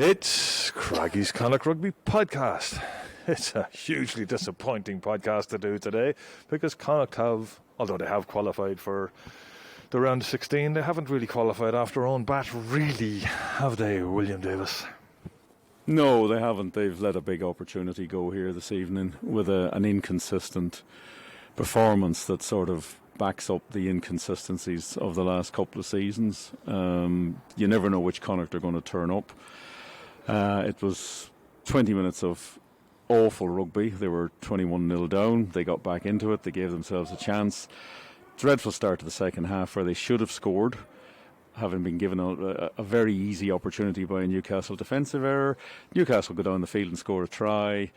It's Craggy's Connacht Rugby Podcast. It's a hugely disappointing podcast to do today because Connacht have, although they have qualified for the round of 16, they haven't really qualified off their own bat, really, have they, William Davis? No, they haven't. They've let a big opportunity go here this evening with an inconsistent performance that sort of backs up the inconsistencies of the last couple of seasons. You never know which Connacht are going to turn up. It was 20 minutes of awful rugby. They were 21-0 down. They got back into it. They gave themselves a chance. Dreadful start to the second half where they should have scored, having been given a very easy opportunity by a Newcastle defensive error. Newcastle go down the field and score a try.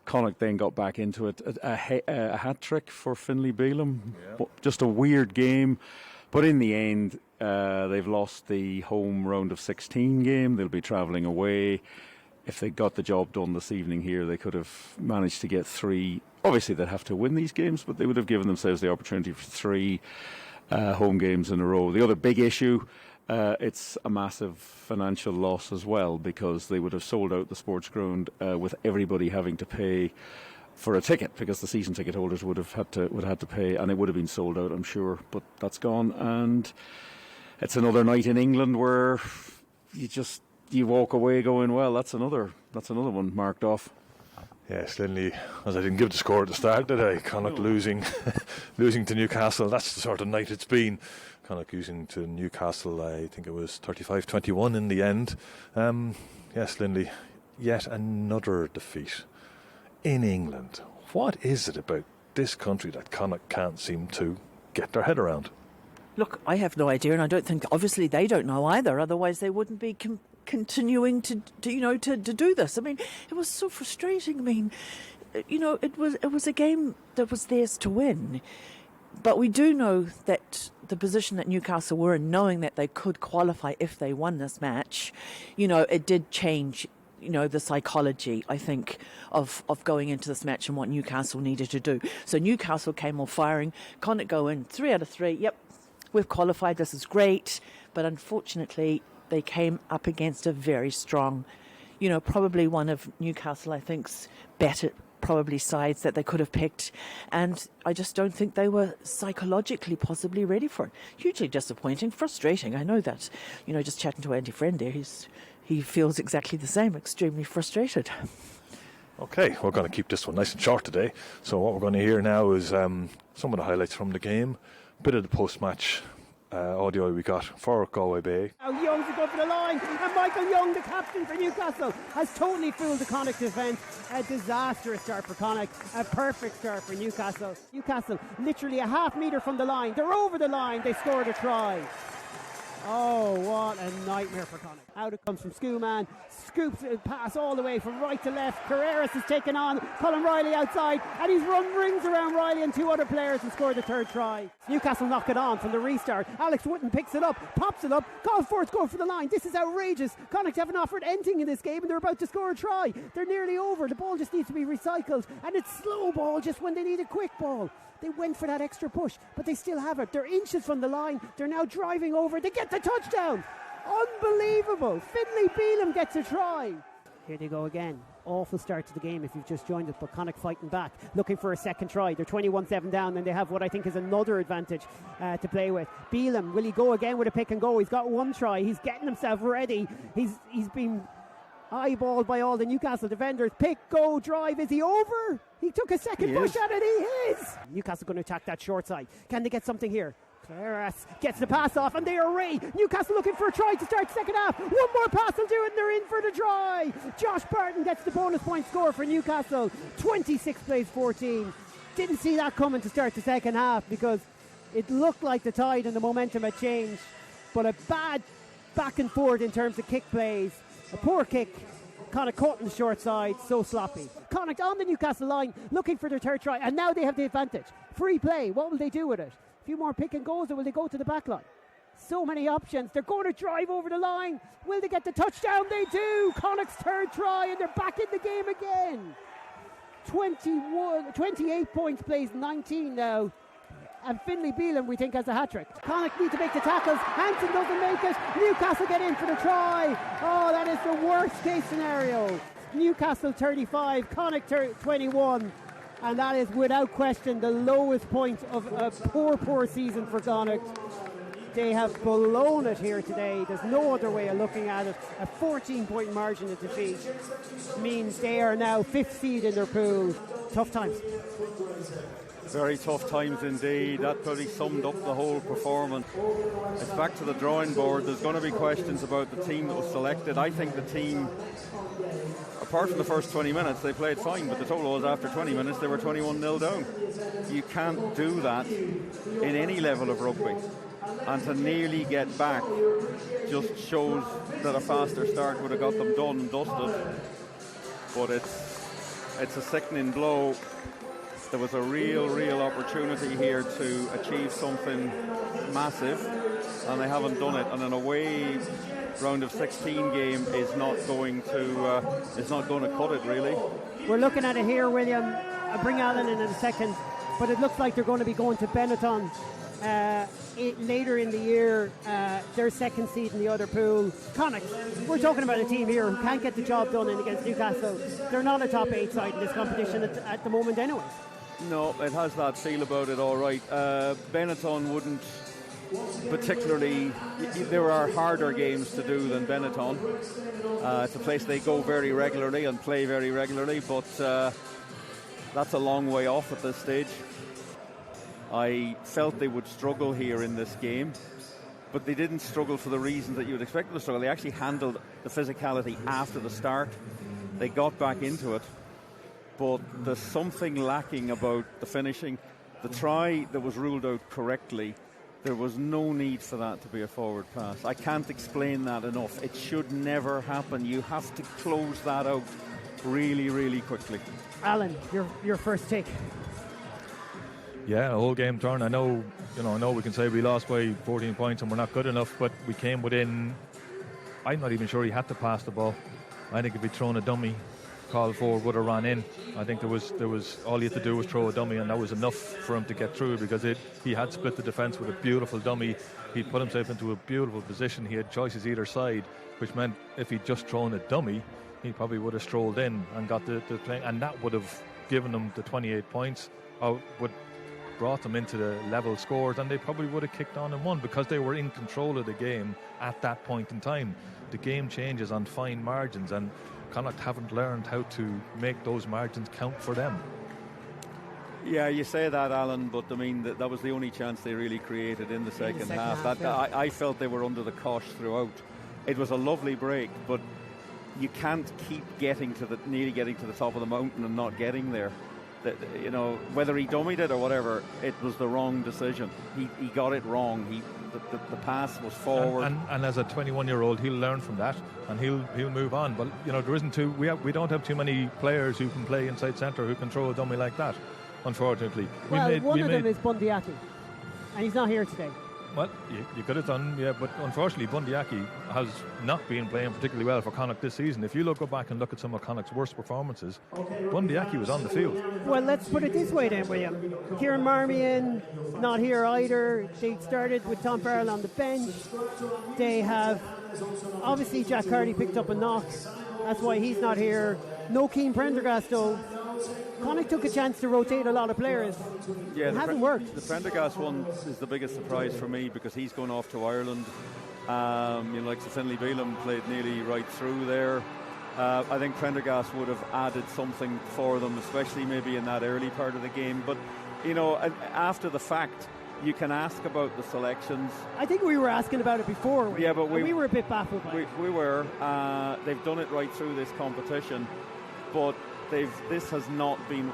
Connacht then got back into it. A hat-trick for Finlay Bealham. Yeah. Just a weird game. But in the end, they've lost the home round of 16 game. They'll be travelling away. If they got the job done this evening here, they could have managed to get 3. Obviously, they'd have to win these games, but they would have given themselves the opportunity for 3 home games in a row. The other big issue, it's a massive financial loss as well, because they would have sold out the sports ground with everybody having to pay for a ticket, because the season ticket holders would have had to pay, and it would have been sold out, I'm sure. But that's gone, and it's another night in England where you walk away going, well, that's another one marked off. Yes, Lindley, as I didn't give the score at the start, did I? Connacht losing to Newcastle. That's the sort of night it's been. Connacht losing to Newcastle, I think it was 35-21 in the end. Yes, Lindley, yet another defeat in England. What is it about this country that Connacht can't seem to get their head around? Look, I have no idea, and I don't think, obviously, they don't know either. Otherwise, they wouldn't be continuing to do this. I mean, it was so frustrating. I mean, it was a game that was theirs to win. But we do know that the position that Newcastle were in, knowing that they could qualify if they won this match, it did change, the psychology, I think, of going into this match and what Newcastle needed to do. So Newcastle came all firing. Connacht go in 3 out of 3. Yep, we've qualified. This is great. But unfortunately, they came up against a very strong, probably one of Newcastle, I think's better probably sides that they could have picked, and I just don't think they were psychologically possibly ready for it. Hugely disappointing, frustrating. I know that, just chatting to Andy Friend there, he feels exactly the same, extremely frustrated. Okay, we're going to keep this one nice and short today. So what we're going to hear now is some of the highlights from the game, a bit of the post-match audio we got for Galway Bay. Young's to go for the line, and Michael Young, the captain for Newcastle, has totally fooled the Connacht defence. A disastrous start for Connacht, a perfect start for Newcastle. Newcastle literally a half metre from the line. They're over the line, they scored a try. Oh, what a nightmare for Connacht. Out it comes from Schoolman, scoops it pass all the way from right to left. Carreras has taken on Colin Riley outside, and he's run rings around Riley and 2 other players and scored the 3rd try. Newcastle knock it on from the restart. Alex Wooten picks it up, pops it up, calls for it, go for the line. This is outrageous. Connacht haven't offered anything in this game, and they're about to score a try. They're nearly over. The ball just needs to be recycled, and it's slow ball just when they need a quick ball. They went for that extra push, but they still have it. They're inches from the line. They're now driving over. They get the touchdown. Unbelievable. Finlay Bealham gets a try. Here they go again. Awful start to the game if you've just joined us, but Connacht fighting back, looking for a second try. They're 21-7 down, and they have what I think is another advantage to play with. Bealham, will he go again with a pick and go? He's got 1 try. He's getting himself ready. He's been eyeballed by all the Newcastle defenders. Pick, go, drive. Is he over? He took a second push at it. He is. Newcastle going to attack that short side. Can they get something here? Claras gets the pass off, and they are away. Newcastle looking for a try to start second half. 1 more pass will do it, and they're in for the try. Josh Barton gets the bonus point score for Newcastle. 26 plays 14. Didn't see that coming to start the second half, because it looked like the tide and the momentum had changed. But a bad back and forth in terms of kick plays. A poor kick. Connacht caught in the short side, so sloppy. Connacht on the Newcastle line, looking for their 3rd try, and now they have the advantage. Free play, what will they do with it? A few more pick and goes, or will they go to the back line? So many options. They're going to drive over the line. Will they get the touchdown? They do. Connacht's third try, and they're back in the game again. 28 points, plays 19 now. And Finlay Beelan, we think, has a hat-trick. Connacht need to make the tackles. Hansen doesn't make it. Newcastle get in for the try. Oh, that is the worst case scenario. Newcastle 35, Connacht 21. And that is without question the lowest point of a poor season for Connacht. They have blown it here today. There's no other way of looking at it. A 14-point margin of defeat means they are now 5th seed in their pool. Tough times. Very tough times indeed. That probably summed up the whole performance. It's back to the drawing board. There's going to be questions about the team that was selected. I think the team, apart from the first 20 minutes, they played fine, but the total was after 20 minutes they were 21-0 down. You can't do that in any level of rugby. And to nearly get back just shows that a faster start would have got them done and dusted. But it's a sickening blow. There was a real opportunity here to achieve something massive, and they haven't done it. And an away round of 16 game is not going to cut it, really. We're looking at it here, William. I'll bring Alan in a second, but it looks like they're going to be going to Benetton later in the year. They're 2nd seed in the other pool. Connacht, we're talking about a team here who can't get the job done in against Newcastle. They're not a top 8 side in this competition at the moment anyways. No, it has that feel about it, all right. Benetton wouldn't particularly... There are harder games to do than Benetton. It's a place they go very regularly and play very regularly, but that's a long way off at this stage. I felt they would struggle here in this game, but they didn't struggle for the reasons that you would expect them to struggle. They actually handled the physicality after the start. They got back into it, but there's something lacking about the finishing. The try that was ruled out correctly, there was no need for that to be a forward pass. I can't explain that enough. It should never happen. You have to close that out really quickly. Alan, your first take. Yeah, a whole game turn. I know we can say we lost by 14 points and we're not good enough, but we came within. I'm not even sure he had to pass the ball. I think if he'd thrown a dummy, call forward would have run in. I think there was all he had to do was throw a dummy, and that was enough for him to get through, because he had split the defence with a beautiful dummy. He'd put himself into a beautiful position. He had choices either side, which meant if he'd just thrown a dummy, he probably would have strolled in and got the play, and that would have given them the 28 points. Would brought them into the level scores, and they probably would have kicked on and won, because they were in control of the game at that point in time. The game changes on fine margins, and Connacht haven't learned how to make those margins count for them. Yeah, you say that, Alan, but I mean that was the only chance they really created in the second half. I felt they were under the cosh throughout. It was a lovely break, but you can't keep nearly getting to the top of the mountain and not getting there. Whether he dummied it or whatever, it was the wrong decision. He got it wrong. The pass was forward. And as a 21-year-old, he'll learn from that, and he'll move on. But there isn't we don't have too many players who can play inside centre who can throw a dummy like that, unfortunately. One of them is Bundyaki, and he's not here today. Well, you could have done, yeah, but unfortunately Bundyaki has not been playing particularly well for Connacht this season. If you go back and look at some of Connacht's worst performances, Bundyaki was on the field. Well, let's put it this way then, William. Kieran Marmion, not here either. They started with Tom Farrell on the bench. They have, obviously Jack Carty picked up a knock. That's why he's not here. No Keane Prendergast though. Connacht took a chance to rotate a lot of players. Yeah, it hasn't worked. The Prendergast one is the biggest surprise for me, because he's going off to Ireland. Like Finlay Beelan played nearly right through there. I think Prendergast would have added something for them, especially maybe in that early part of the game. But, after the fact, you can ask about the selections. I think we were asking about it before. Yeah, but we were a bit baffled by it. We were. They've done it right through this competition, but this has not been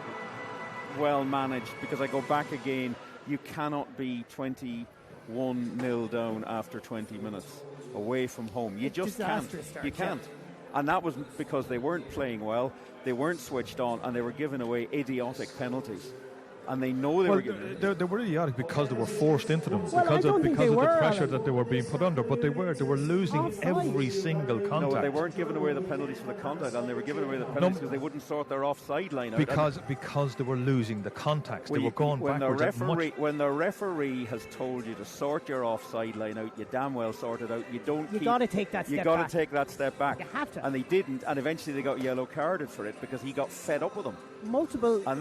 well managed, because I go back again, you cannot be 21-0 down after 20 minutes away from home. You just can't. You can't. And that was because they weren't playing well, they weren't switched on, and they were giving away idiotic penalties. and they know they were giving it. They were idiotic because they were forced into them, Well, because I don't of think the they were, pressure Alan. that they were being put under. But they were losing Offside. every single contact. No, they weren't giving away the penalties for the contact, and they were giving away the penalties because they wouldn't sort their offside line out. Because they were losing the contacts. They were going backwards. When the referee has told you to sort your offside line out, you damn well sort it out. You got to take that step back. You got to take that step back. You have to. And they didn't, and eventually they got yellow carded for it because he got fed up with them. Multiple. And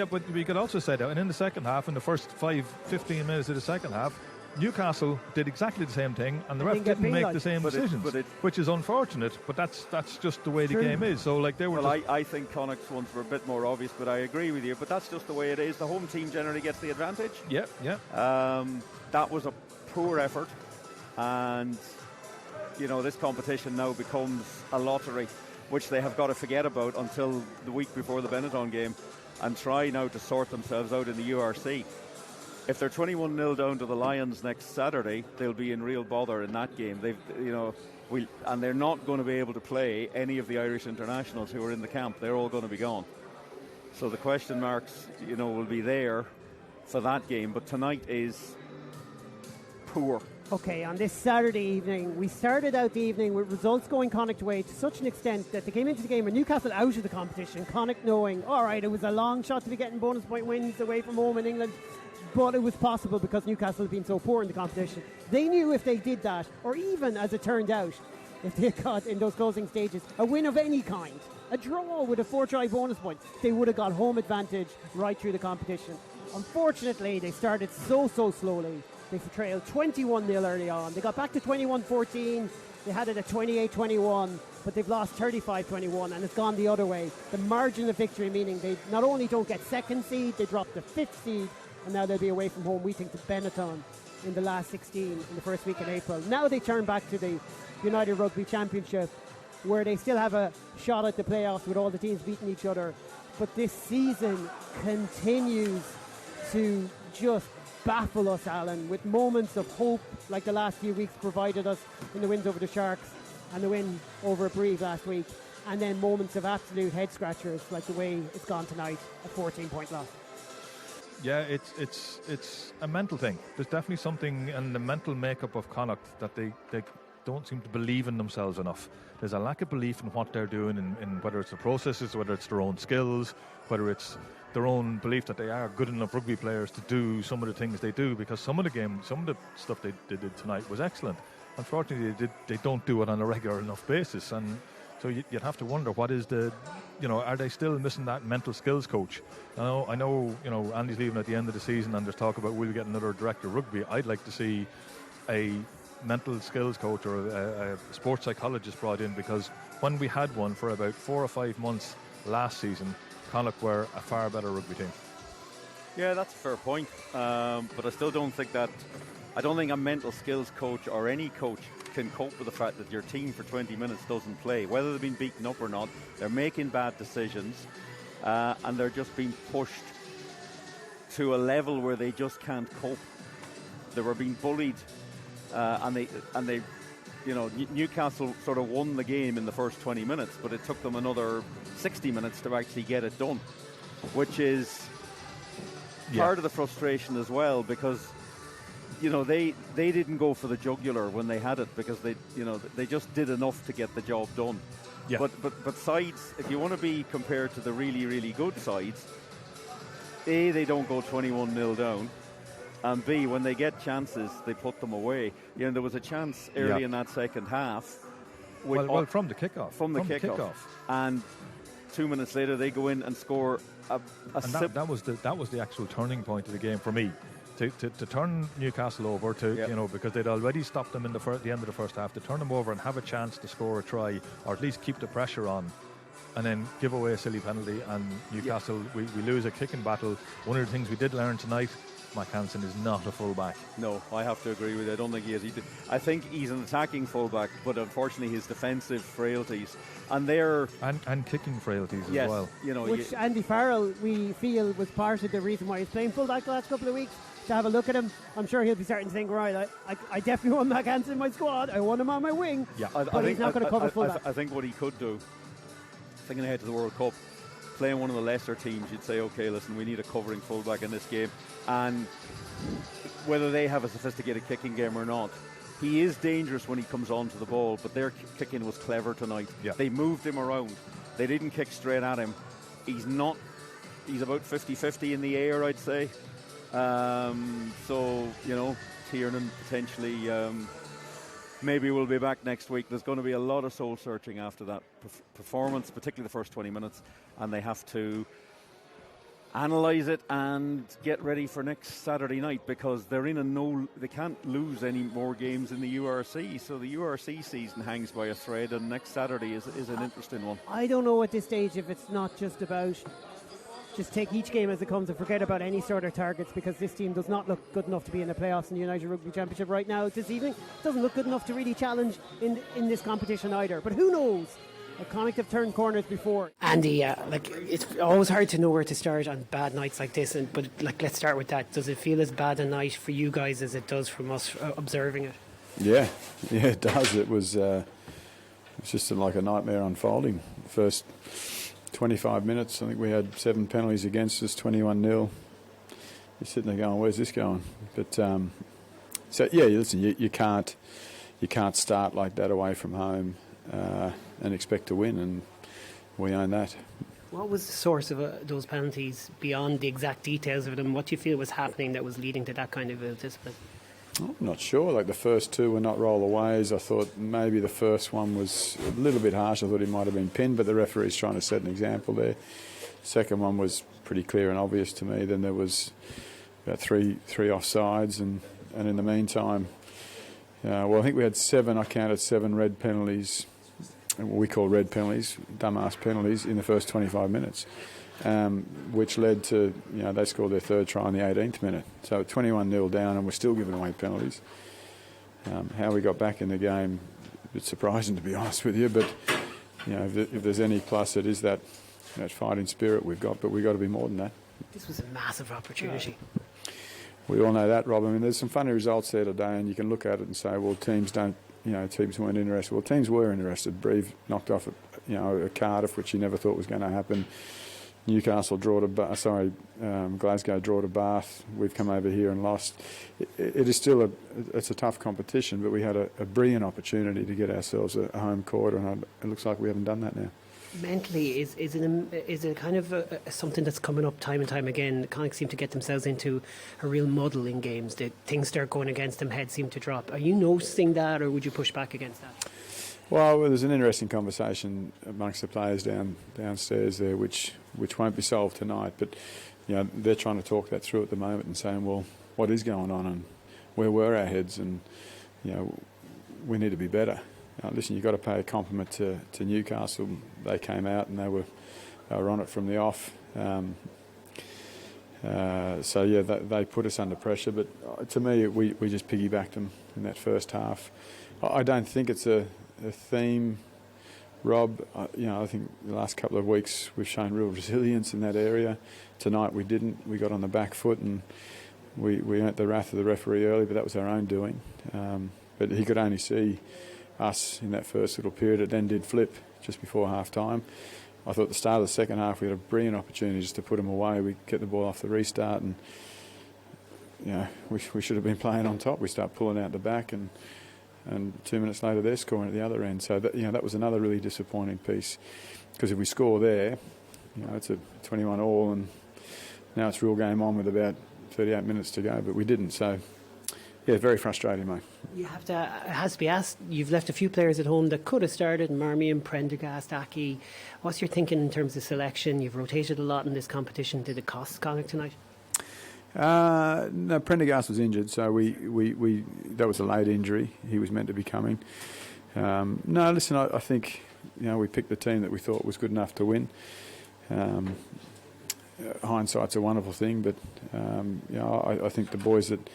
but we could also say that, and in the second half, in the first 15 minutes of the second half, Newcastle did exactly the same thing, and the ref didn't make the same decisions, which is unfortunate. But that's just the way the game is. So, like, they were. Well, I think Connacht's ones were a bit more obvious, but I agree with you. But that's just the way it is. The home team generally gets the advantage. Yeah. That was a poor effort, and this competition now becomes a lottery, which they have got to forget about until the week before the Benetton game, and try now to sort themselves out in the URC. If they're 21-0 down to the Lions next Saturday, they'll be in real bother in that game. And they're not going to be able to play any of the Irish internationals who are in the camp. They're all going to be gone. So the question marks, will be there for that game. But tonight is poor. Okay, on this Saturday evening, we started out the evening with results going Connacht way to such an extent that they came into the game with Newcastle out of the competition. Connacht knowing, all right, it was a long shot to be getting bonus point wins away from home in England, but it was possible because Newcastle had been so poor in the competition. They knew if they did that, or even as it turned out, if they got in those closing stages a win of any kind, a draw with a 4-try bonus point, they would have got home advantage right through the competition. Unfortunately, they started so slowly. They trailed 21-0 early on. They got back to 21-14. They had it at 28-21, but they've lost 35-21, and it's gone the other way. The margin of victory, meaning they not only don't get second seed, they drop the fifth seed, and now they'll be away from home, we think, to Benetton in the last 16 in the first week in April. Now they turn back to the United Rugby Championship, where they still have a shot at the playoffs with all the teams beating each other. But this season continues to just baffle us, Alan, with moments of hope like the last few weeks provided us in the wins over the Sharks and the win over Brive last week, and then moments of absolute head scratchers like the way it's gone tonight, a 14-point loss. Yeah, it's a mental thing. There's definitely something in the mental makeup of Connacht that they don't seem to believe in themselves enough. There's a lack of belief in what they're doing, in whether it's the processes, whether it's their own skills, whether it's their own belief that they are good enough rugby players to do some of the things they do, because some of the stuff they did tonight was excellent. Unfortunately, they don't do it on a regular enough basis, and so you'd have to wonder what is are they still missing that mental skills coach? I know Andy's leaving at the end of the season, and there's talk about will we get another director of rugby. I'd like to see a mental skills coach or a sports psychologist brought in, because when we had one for about 4 or 5 months last season, Connacht were a far better rugby team. Yeah, that's a fair point. But I still don't think a mental skills coach or any coach can cope with the fact that your team for 20 minutes doesn't play. Whether they've been beaten up or not, they're making bad decisions, and they're just being pushed to a level where they just can't cope. They were being bullied, and they Newcastle sort of won the game in the first 20 minutes, but it took them another 60 minutes to actually get it done, which is part of the frustration as well, because they didn't go for the jugular when they had it, because they just did enough to get the job done. Yeah. But sides, if you want to be compared to the really, really good sides, A, they don't go 21-0 down, and B, when they get chances, they put them away. There was a chance early in that second half. From the kickoff. From the kickoff. And 2 minutes later, they go in and score that was the actual turning point of the game for me. To turn Newcastle over because they'd already stopped them in the end of the first half, to turn them over and have a chance to score a try, or at least keep the pressure on, and then give away a silly penalty, and Newcastle, we lose a kicking battle. One of the things we did learn tonight, Mac Hansen is not a fullback. No, I have to agree with you. I don't think he is. I think he's an attacking fullback, but unfortunately his defensive frailties and kicking frailties as well. Which Andy Farrell, we feel, was part of the reason why he's playing fullback the last couple of weeks. To have a look at him, I'm sure he'll be starting to think, right, I definitely want Mac Hansen in my squad. I want him on my wing. Yeah, but he's not going to cover fullback. I think what he could do, thinking ahead to the World Cup, playing one of the lesser teams, you'd say, okay, listen, we need a covering fullback in this game. And whether they have a sophisticated kicking game or not, he is dangerous when he comes onto the ball, but their kicking was clever tonight. Yeah. They moved him around. They didn't kick straight at him. He's about 50-50 in the air, I'd say. So, Tiernan potentially maybe we'll be back next week. There's going to be a lot of soul searching after that performance, particularly the first 20 minutes, and they have to analyse it and get ready for next Saturday night, because they're in they can't lose any more games in the URC, so the URC season hangs by a thread, and next Saturday is an interesting one. I don't know at this stage if it's not just about just take each game as it comes and forget about any sort of targets, because this team does not look good enough to be in the playoffs in the United Rugby Championship right now this evening. Doesn't look good enough to really challenge in this competition either, but who knows? Connacht have turned corners before. Andy, it's always hard to know where to start on bad nights like this, but let's start with that. Does it feel as bad a night for you guys as it does from us observing it? Yeah, it does. It was it's just like a nightmare unfolding. First 25 minutes, I think we had 7 penalties against us, 21-0. You're sitting there going, where's this going? But so yeah, listen, you can't start like that away from home and expect to win, and we own that. What was the source of those penalties beyond the exact details of them? What do you feel was happening that was leading to that kind of discipline? I'm not sure. Like the first 2 were not roll-aways. I thought maybe the first one was a little bit harsh. I thought he might have been pinned, but the referee's trying to set an example there. Second one was pretty clear and obvious to me. Then there was about three offsides, and in the meantime, I think we had 7. I counted 7 red penalties. What we call red penalties, dumbass penalties, in the first 25 minutes, which led to, they scored their third try in the 18th minute. So 21-0 down, and we're still giving away penalties. How we got back in the game, it's surprising, to be honest with you, but if there's any plus, it is that fighting spirit we've got, but we've got to be more than that. This was a massive opportunity. We all know that, Rob. I mean, there's some funny results there today, and you can look at it and say, well, teams weren't interested. Well, teams were interested. Breve knocked off a Cardiff, which you never thought was going to happen. Newcastle Glasgow draw to Bath. We've come over here and lost. It is still it's a tough competition, but we had a brilliant opportunity to get ourselves a home quarter, and it looks like we haven't done that now. Mentally, is it kind of something that's coming up time and time again? Connacht seem to get themselves into a real muddle in games. The things start going against them, heads seem to drop. Are you noticing that, or would you push back against that? Well, there's an interesting conversation amongst the players downstairs there, which won't be solved tonight. But they're trying to talk that through at the moment and saying, well, what is going on, and where were our heads, and we need to be better. Listen, you've got to pay a compliment to Newcastle. They came out and they were on it from the off. They put us under pressure. But to me, we just piggybacked them in that first half. I don't think it's a theme, Rob. I think the last couple of weeks we've shown real resilience in that area. Tonight we didn't. We got on the back foot, and we earned the wrath of the referee early, but that was our own doing. But he could only see us in that first little period. It then did flip just before half time. I thought at the start of the second half we had a brilliant opportunity just to put them away. We get the ball off the restart, and we should have been playing on top. We start pulling out the back, and 2 minutes later they're scoring at the other end. So that was another really disappointing piece, because if we score there, it's a 21 all, and now it's real game on with about 38 minutes to go, but we didn't. So yeah, very frustrating, mate. It has to be asked. You've left a few players at home that could have started: Marmion, Prendergast, Aki. What's your thinking in terms of selection? You've rotated a lot in this competition. Did it cost Connacht tonight? No, Prendergast was injured, so we that was a late injury. He was meant to be coming. No, listen, I think we picked the team that we thought was good enough to win. Hindsight's a wonderful thing, but I think the boys that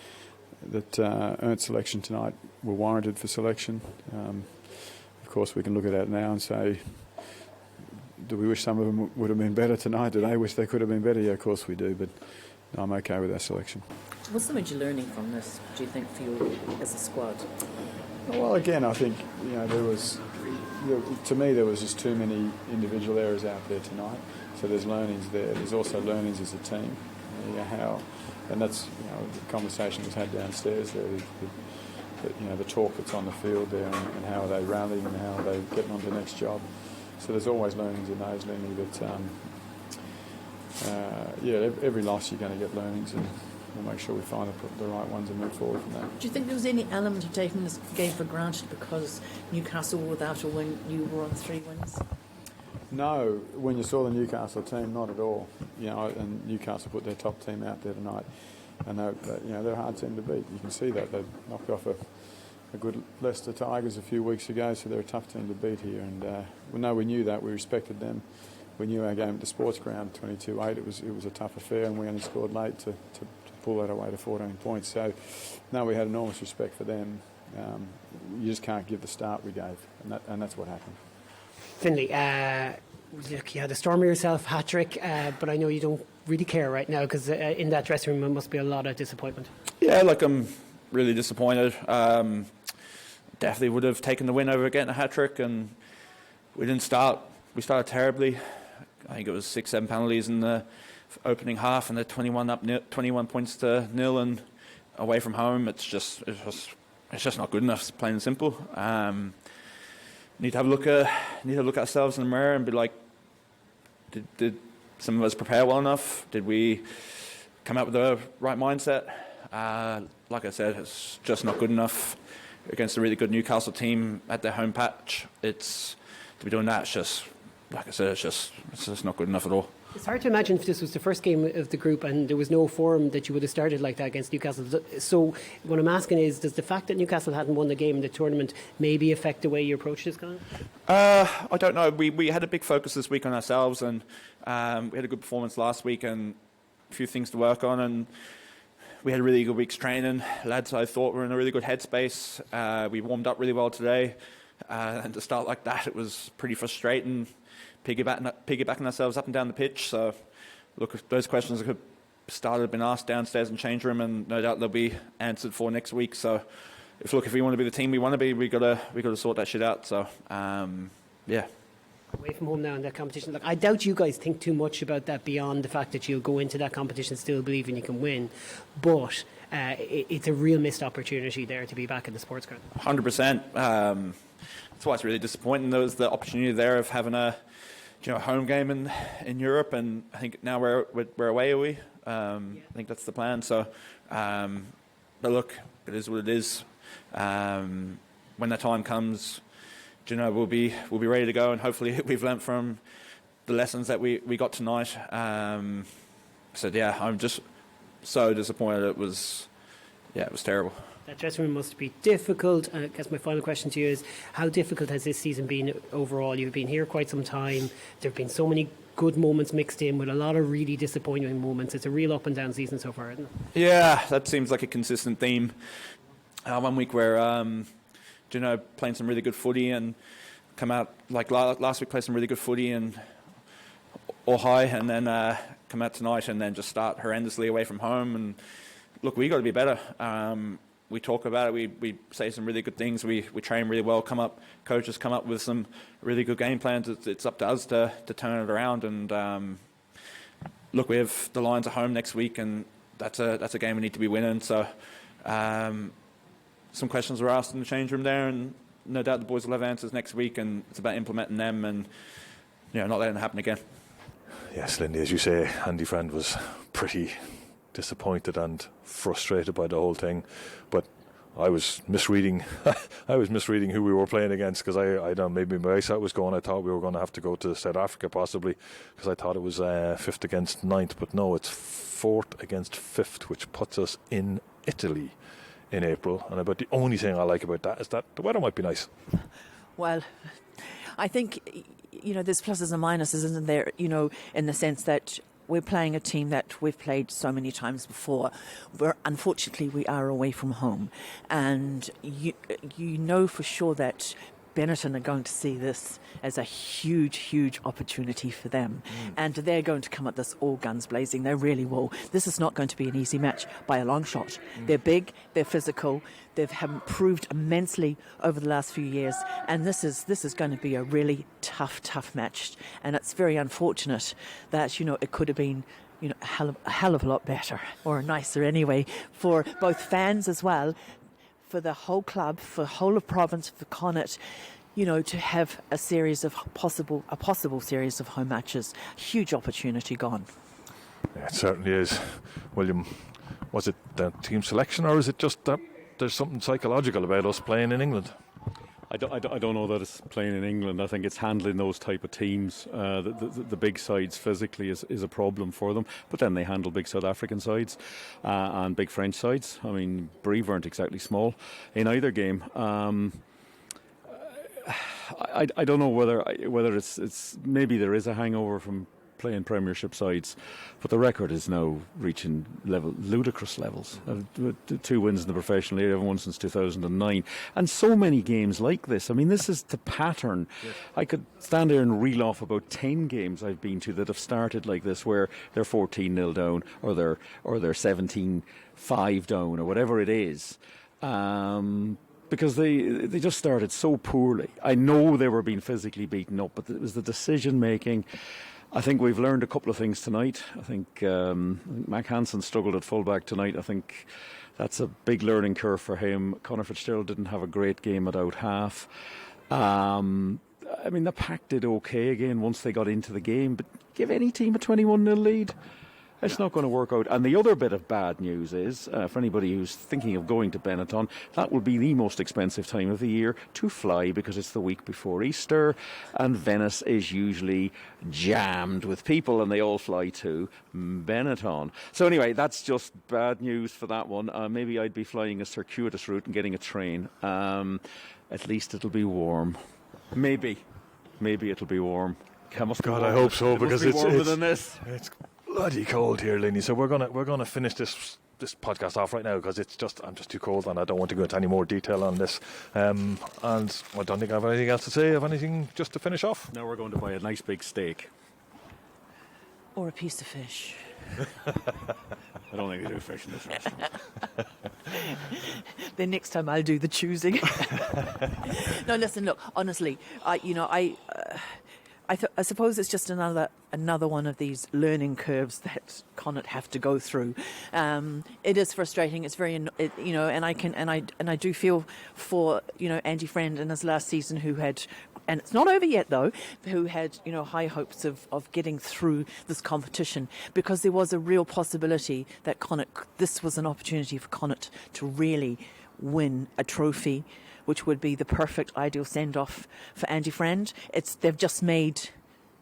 earned selection tonight were warranted for selection. Of course, we can look at that now and say, do we wish some of them would have been better tonight? Do they wish they could have been better? Yeah, of course we do, but I'm okay with our selection. What's the major learning from this, do you think, for you as a squad? Well, again, I think there was to me, there was just too many individual errors out there tonight. So there's learnings there. There's also learnings as a team. And that's the conversation was had downstairs there. The talk that's on the field there, and how are they rallying and how are they getting on to the next job. So there's always learnings in those, Lenny. But every loss you're going to get learnings, and we'll make sure we find the right ones and move forward from that. Do you think there was any element of taking this game for granted because Newcastle were without a win, you were on 3 wins? No, when you saw the Newcastle team, not at all. And Newcastle put their top team out there tonight, and they're a hard team to beat. You can see that they knocked off a good Leicester Tigers a few weeks ago, so they're a tough team to beat here. And we knew that. We respected them. We knew our game at the sports ground, 22-8. It was a tough affair, and we only scored late to pull that away to 14 points. So, no, we had enormous respect for them. You just can't give the start we gave, and that's what happened. Finlay, look, you had a storm of yourself, hat-trick, but I know you don't really care right now because in that dressing room there must be a lot of disappointment. Yeah, I'm really disappointed. Definitely would have taken the win over getting a hat-trick, and we didn't start. We started terribly. I think it was 6-7 penalties in the opening half, and they're 21 points to nil, and away from home, it's just not good enough. It's plain and simple. Need to look at ourselves in the mirror and be like, did some of us prepare well enough? Did we come out with the right mindset? Like I said, it's just not good enough against a really good Newcastle team at their home patch. To be doing that, it's just, like I said, it's just not good enough at all. It's hard to imagine if this was the first game of the group and there was no form that you would have started like that against Newcastle. So what I'm asking is, does the fact that Newcastle hadn't won the game in the tournament maybe affect the way you approach this game? I don't know. We had a big focus this week on ourselves, and we had a good performance last week and a few things to work on, and we had a really good week's training. Lads, I thought, were in a really good headspace. We warmed up really well today, and to start like that, it was pretty frustrating. Piggybacking ourselves up and down the pitch. So, look, those questions have been asked downstairs in the change room, and no doubt they'll be answered for next week. So, if we want to be the team we want to be, we gotta sort that shit out. So, yeah. Away from home now in that competition. Look, I doubt you guys think too much about that beyond the fact that you'll go into that competition still believing you can win, but it's a real missed opportunity there to be back in the sports ground. 100%. That's why it's really disappointing. There was the opportunity there of having a home game in Europe, and I think now we're away, are we? I think that's the plan. So, but look, it is what it is. When that time comes, we'll be ready to go, and hopefully we've learnt from the lessons that we got tonight. So yeah, I'm just so disappointed. It was terrible. That dressing room must be difficult. I guess my final question to you is, how difficult has this season been overall? You've been here quite some time. There have been so many good moments mixed in with a lot of really disappointing moments. It's a real up and down season so far, isn't it? Yeah, that seems like a consistent theme. One week we're playing some really good footy and come out, like last week, play some really good footy and all high, and then come out tonight and then just start horrendously away from home. And look, we got to be better. We talk about it. We say some really good things. We train really well. Coaches come up with some really good game plans. It's up to us to turn it around. And look, we have the Lions at home next week, and that's a game we need to be winning. So some questions were asked in the change room there, and no doubt the boys will have answers next week. And it's about implementing them and not letting it happen again. Yes, Lindy, as you say, Andy Friend was pretty disappointed and frustrated by the whole thing, but I was misreading who we were playing against, because I don't, maybe my eyesight was going. I thought we were going to have to go to South Africa possibly, because I thought it was 5th against 9th, but no, it's 4th against 5th, which puts us in Italy in April. And about the only thing I like about that is that the weather might be nice. Well, I think there's pluses and minuses, isn't there? In the sense that we're playing a team that we've played so many times before. Unfortunately, we are away from home. And you know for sure that Benetton are going to see this as a huge, huge opportunity for them. And they're going to come at this all guns blazing. They really will. This is not going to be an easy match by a long shot. They're big, they're physical, they've improved immensely over the last few years, and this is going to be a really tough match. And it's very unfortunate that, it could have been a hell of a lot better, or nicer anyway, for both fans as well, for the whole club, for the whole of province, for Connacht, to have a possible series of home matches. Huge opportunity gone. Yeah, it certainly is. William, was it the team selection, or is it just that there's something psychological about us playing in England? I don't know that it's playing in England. I think it's handling those type of teams. The big sides physically is a problem for them, but then they handle big South African sides and big French sides. I mean, Brive weren't exactly small in either game. I don't know whether it's maybe there is a hangover from playing Premiership sides, but the record is now reaching ludicrous levels. 2 wins in the professional area, one since 2009, and so many games like this. I mean, this is the pattern. Yes. I could stand there and reel off about 10 games I've been to that have started like this, where they're 14-0 down, or they're 17-5 down, or whatever it is. Because they just started so poorly. I know they were being physically beaten up, but it was the decision making. I think we've learned a couple of things tonight. I think Mac Hansen struggled at fullback tonight. I think that's a big learning curve for him. Conor Fitzgerald didn't have a great game at out half. I mean, the Pack did okay again once they got into the game, but give any team a 21-0 lead, it's not going to work out. And the other bit of bad news is, for anybody who's thinking of going to Benetton, that will be the most expensive time of the year to fly, because it's the week before Easter, and Venice is usually jammed with people, and they all fly to Benetton. So anyway, that's just bad news for that one. Maybe I'd be flying a circuitous route and getting a train. At least it'll be warm. Maybe it'll be warm. God, I hope so, because it's warmer than this. It's bloody cold here, Linny. So we're gonna finish this podcast off right now, because I'm just too cold, and I don't want to go into any more detail on this. And I don't think I have anything else to say. Have anything just to finish off? Now we're going to buy a nice big steak. Or a piece of fish. I don't think they do fish in this restaurant. Then next time I'll do the choosing. No, listen, look, honestly, I suppose it's just another one of these learning curves that Connacht have to go through. It is frustrating. It's very, and I do feel for Andy Friend in his last season, who had, and it's not over yet though, who had high hopes of getting through this competition, because there was a real possibility that this was an opportunity for Connacht to really win a trophy, which would be the perfect ideal send-off for Andy Friend. They've just made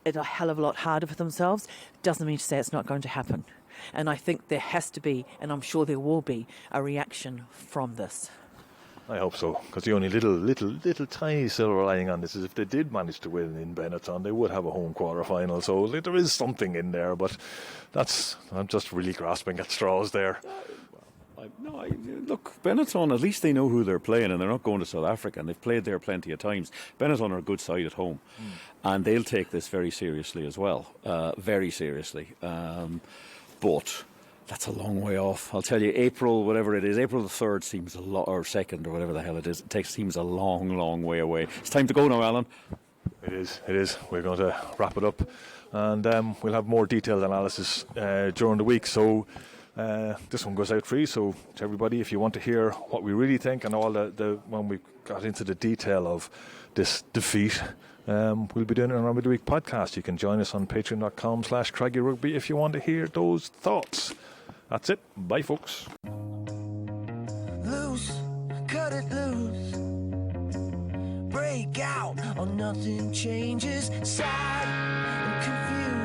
it a hell of a lot harder for themselves. Doesn't mean to say it's not going to happen. And I think there has to be, and I'm sure there will be, a reaction from this. I hope so, because the only little tiny silver lining on this is if they did manage to win in Benetton, they would have a home quarter-final. So there is something in there, but I'm just really grasping at straws there. Look, Benetton, at least they know who they're playing, and they're not going to South Africa, and they've played there plenty of times. Benetton are a good side at home, and they'll take this very seriously as well, very seriously. But that's a long way off. I'll tell you, April, whatever it is, April the 3rd seems a lot, or 2nd, or whatever the hell it is. Seems a long, long way away. It's time to go now, Alan. It is. We're going to wrap it up, and we'll have more detailed analysis during the week. So this one goes out free. So to everybody, if you want to hear what we really think and all the when we got into the detail of this defeat, we'll be doing it on our midweek podcast. You can join us on patreon.com/Craggy Rugby if you want to hear those thoughts. That's it. Bye, folks. Loose, cut it loose. Break out or nothing changes. Sad and confused.